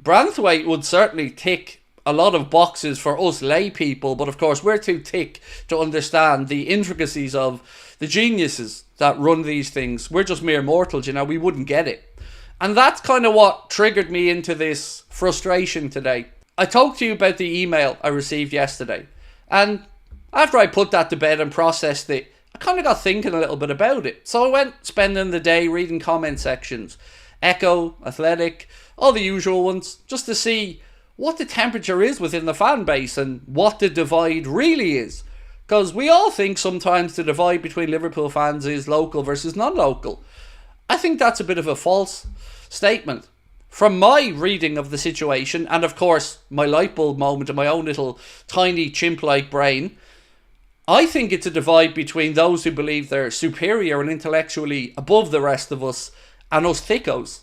Branthwaite would certainly tick a lot of boxes for us lay people, but of course we're too thick to understand the intricacies of the geniuses that run these things. We're just mere mortals, we wouldn't get it. And that's kind of what triggered me into this frustration today. I talked to you about the email I received yesterday, and after I put that to bed and processed it, I kind of got thinking a little bit about it. So I went spending the day reading comment sections, Echo, Athletic, all the usual ones, just to see what the temperature is within the fan base and what the divide really is. Because we all think sometimes the divide between Liverpool fans is local versus non-local. I think that's a bit of a false statement. From my reading of the situation, and of course my light bulb moment in my own little tiny chimp-like brain, I think it's a divide between those who believe they're superior and intellectually above the rest of us and us thickos.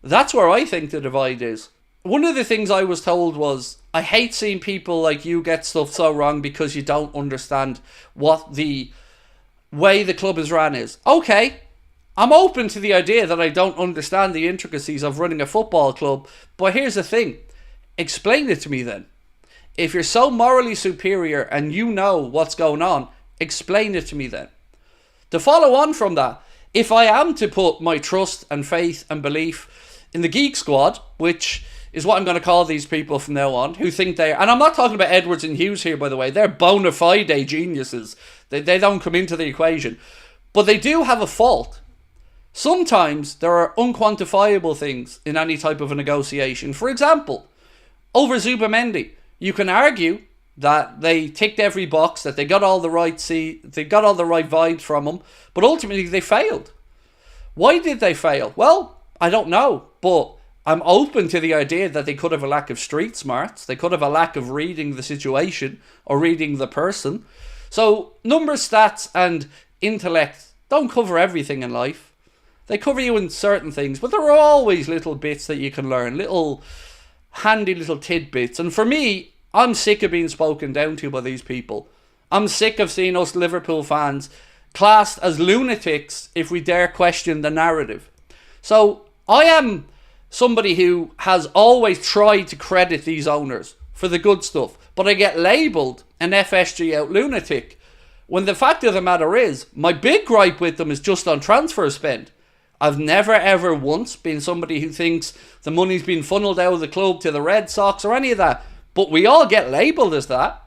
That's where I think the divide is. One of the things I was told was, I hate seeing people like you get stuff so wrong because you don't understand what the way the club is ran is. Okay, I'm open to the idea that I don't understand the intricacies of running a football club, but here's the thing. Explain it to me then. If you're so morally superior and you know what's going on, explain it to me then. To follow on from that, if I am to put my trust and faith and belief in the Geek Squad, which is what I'm going to call these people from now on, who think they are, and I'm not talking about Edwards and Hughes here, by the way, they're bona fide geniuses. They don't come into the equation. But they do have a fault. Sometimes there are unquantifiable things in any type of a negotiation. For example, over Zubimendi, you can argue that they ticked every box, that they got all the right vibes from him, but ultimately they failed. Why did they fail? Well, I don't know, but I'm open to the idea that they could have a lack of street smarts. They could have a lack of reading the situation or reading the person. So numbers, stats and intellect don't cover everything in life. They cover you in certain things, but there are always little bits that you can learn, little handy little tidbits. And for me, I'm sick of being spoken down to by these people. I'm sick of seeing us Liverpool fans classed as lunatics if we dare question the narrative. So I am somebody who has always tried to credit these owners for the good stuff, but I get labelled an FSG out lunatic, when the fact of the matter is, my big gripe with them is just on transfer spend. I've never ever once been somebody who thinks the money's been funneled out of the club to the Red Sox or any of that, but we all get labelled as that.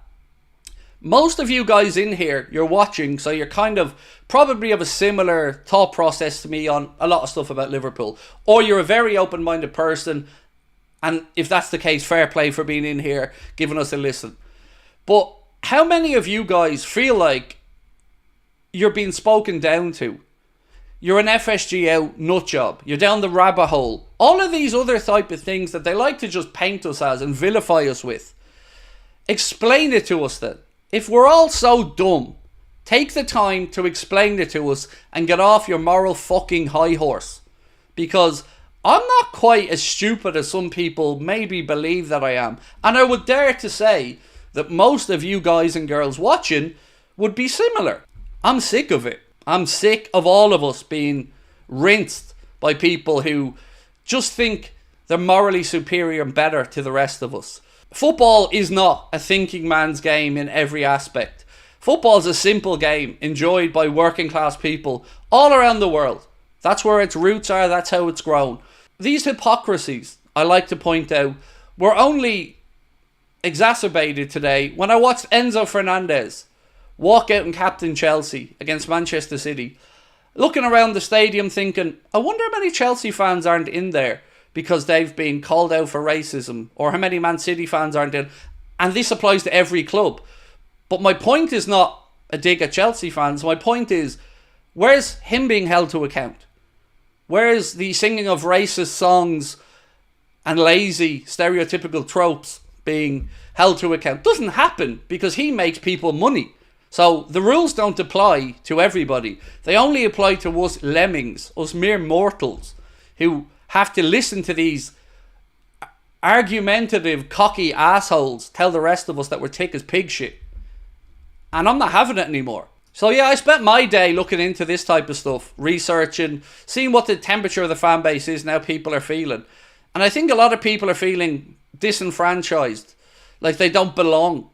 Most of you guys in here, you're watching, so you're kind of probably of a similar thought process to me on a lot of stuff about Liverpool. Or you're a very open-minded person, and if that's the case, fair play for being in here, giving us a listen. But how many of you guys feel like you're being spoken down to? You're an FSG out nut job. You're down the rabbit hole. All of these other type of things that they like to just paint us as and vilify us with. Explain it to us then. If we're all so dumb, take the time to explain it to us and get off your moral fucking high horse. Because I'm not quite as stupid as some people maybe believe that I am. And I would dare to say that most of you guys and girls watching would be similar. I'm sick of it. I'm sick of all of us being rinsed by people who just think they're morally superior and better to the rest of us. Football is not a thinking man's game in every aspect. Football is a simple game enjoyed by working class people all around the world. That's where its roots are, that's how it's grown. These hypocrisies, I like to point out, were only exacerbated today when I watched Enzo Fernandez walk out and captain Chelsea against Manchester City. Looking around the stadium thinking, I wonder how many Chelsea fans aren't in there because they've been called out for racism, or how many Man City fans aren't in. And this applies to every club. But my point is not a dig at Chelsea fans. My point is, where's him being held to account? Where's the singing of racist songs and lazy stereotypical tropes being held to account? Doesn't happen because he makes people money. So the rules don't apply to everybody. They only apply to us lemmings, us mere mortals, who have to listen to these argumentative, cocky assholes tell the rest of us that we're thick as pig shit. And I'm not having it anymore. So yeah, I spent my day looking into this type of stuff, researching, seeing what the temperature of the fan base is and how people are feeling. And I think a lot of people are feeling disenfranchised, like they don't belong.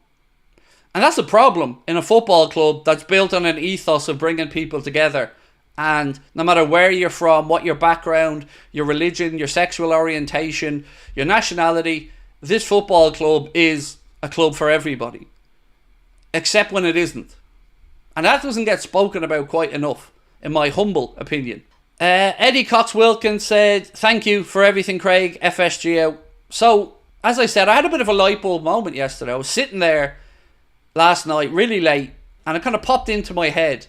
And that's a problem in a football club that's built on an ethos of bringing people together. And no matter where you're from, what your background, your religion, your sexual orientation, your nationality, this football club is a club for everybody. Except when it isn't. And that doesn't get spoken about quite enough, in my humble opinion. Eddie Cox-Wilkins said, "Thank you for everything, Craig, FSG out." So, as I said, I had a bit of a light bulb moment yesterday. I was sitting there last night, really late, and it kind of popped into my head.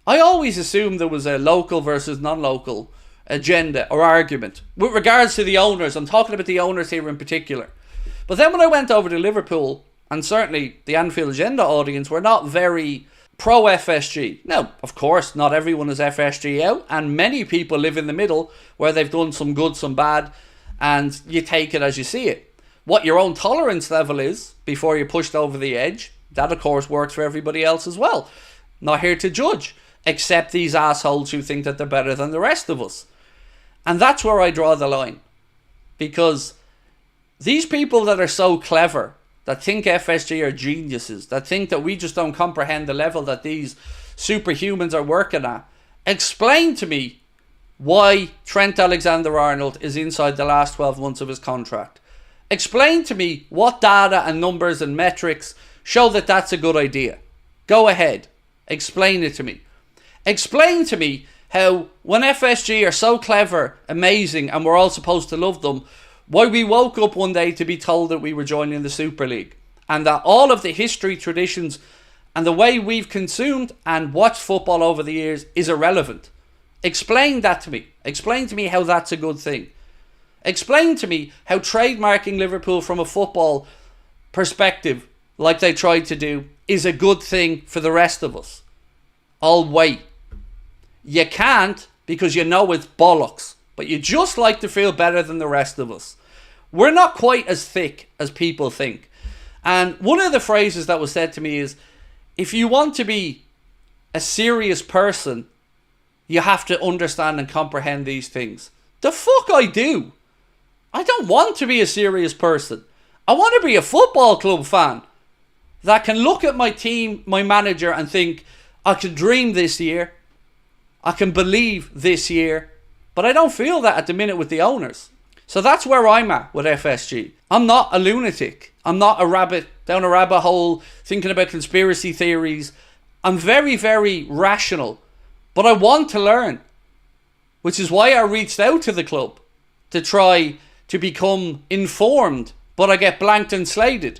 I always assumed there was a local versus non-local agenda or argument with regards to the owners. I'm talking about the owners here in particular. But then when I went over to Liverpool, and certainly the Anfield Agenda audience were not very pro-FSG. Now, of course, not everyone is FSG out, and many people live in the middle where they've done some good, some bad, and you take it as you see it. What your own tolerance level is before you're pushed over the edge, that of course works for everybody else as well. Not here to judge, except these assholes who think that they're better than the rest of us. And that's where I draw the line. Because these people that are so clever, that think FSG are geniuses, that think that we just don't comprehend the level that these superhumans are working at, explain to me why Trent Alexander-Arnold is inside the last 12 months of his contract. Explain to me what data and numbers and metrics show that that's a good idea. Go ahead. Explain it to me. Explain to me how when FSG are so clever, amazing, and we're all supposed to love them, why we woke up one day to be told that we were joining the Super League. And that all of the history, traditions, and the way we've consumed and watched football over the years is irrelevant. Explain that to me. Explain to me how that's a good thing. Explain to me how trademarking Liverpool from a football perspective, like they tried to do, is a good thing for the rest of us. I'll wait. You can't because you know it's bollocks, but you just like to feel better than the rest of us. We're not quite as thick as people think. And one of the phrases that was said to me is, if you want to be a serious person, you have to understand and comprehend these things. The fuck I do. I don't want to be a serious person. I want to be a football club fan that can look at my team, my manager, and think, I can dream this year. I can believe this year. But I don't feel that at the minute with the owners. So that's where I'm at with FSG. I'm not a lunatic. I'm not a rabbit down a rabbit hole thinking about conspiracy theories. I'm very, very rational. But I want to learn. Which is why I reached out to the club to try to become informed. But I get blanked and slated.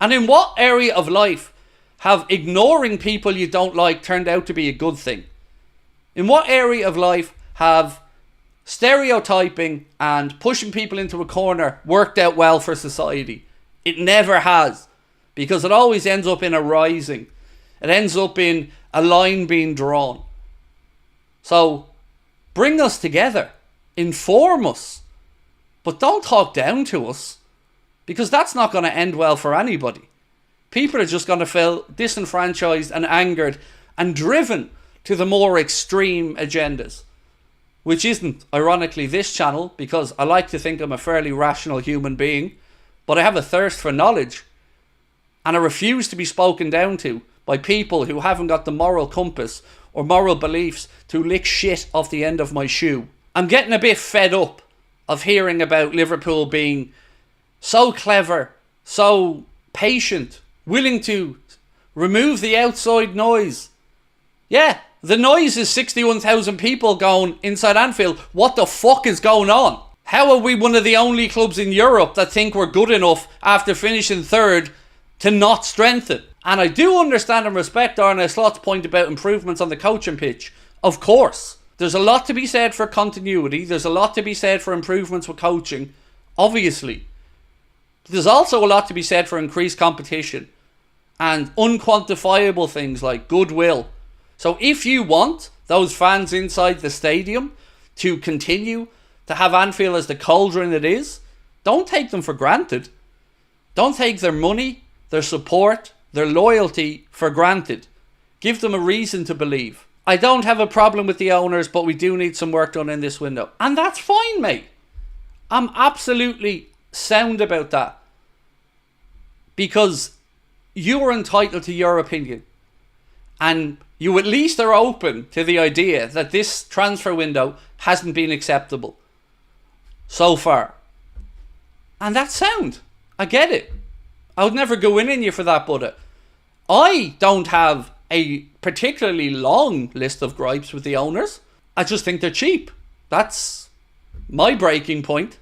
And in what area of life have ignoring people you don't like turned out to be a good thing? In what area of life have stereotyping and pushing people into a corner worked out well for society? It never has. Because it always ends up in a rising. It ends up in a line being drawn. So, bring us together. Inform us. But don't talk down to us. Because that's not going to end well for anybody. People are just going to feel disenfranchised and angered and driven to the more extreme agendas. Which isn't, ironically, this channel, because I like to think I'm a fairly rational human being, but I have a thirst for knowledge, and I refuse to be spoken down to by people who haven't got the moral compass or moral beliefs to lick shit off the end of my shoe. I'm getting a bit fed up of hearing about Liverpool being so clever, so patient, willing to remove the outside noise. Yeah, the noise is 61,000 people going inside Anfield. What the fuck is going on? How are we one of the only clubs in Europe that think we're good enough after finishing third to not strengthen? And I do understand and respect Arne Slot's point about improvements on the coaching pitch. Of course. There's a lot to be said for continuity. There's a lot to be said for improvements with coaching. Obviously. There's also a lot to be said for increased competition. And unquantifiable things like goodwill. So if you want those fans inside the stadium to continue to have Anfield as the cauldron it is, don't take them for granted. Don't take their money, their support, their loyalty for granted. Give them a reason to believe. I don't have a problem with the owners, but we do need some work done in this window. And that's fine, mate. I'm absolutely sound about that. Because you are entitled to your opinion. And you at least are open to the idea that this transfer window hasn't been acceptable so far. And that's sound. I get it. I would never go in on you for that, but I don't have a particularly long list of gripes with the owners. I just think they're cheap. That's my breaking point.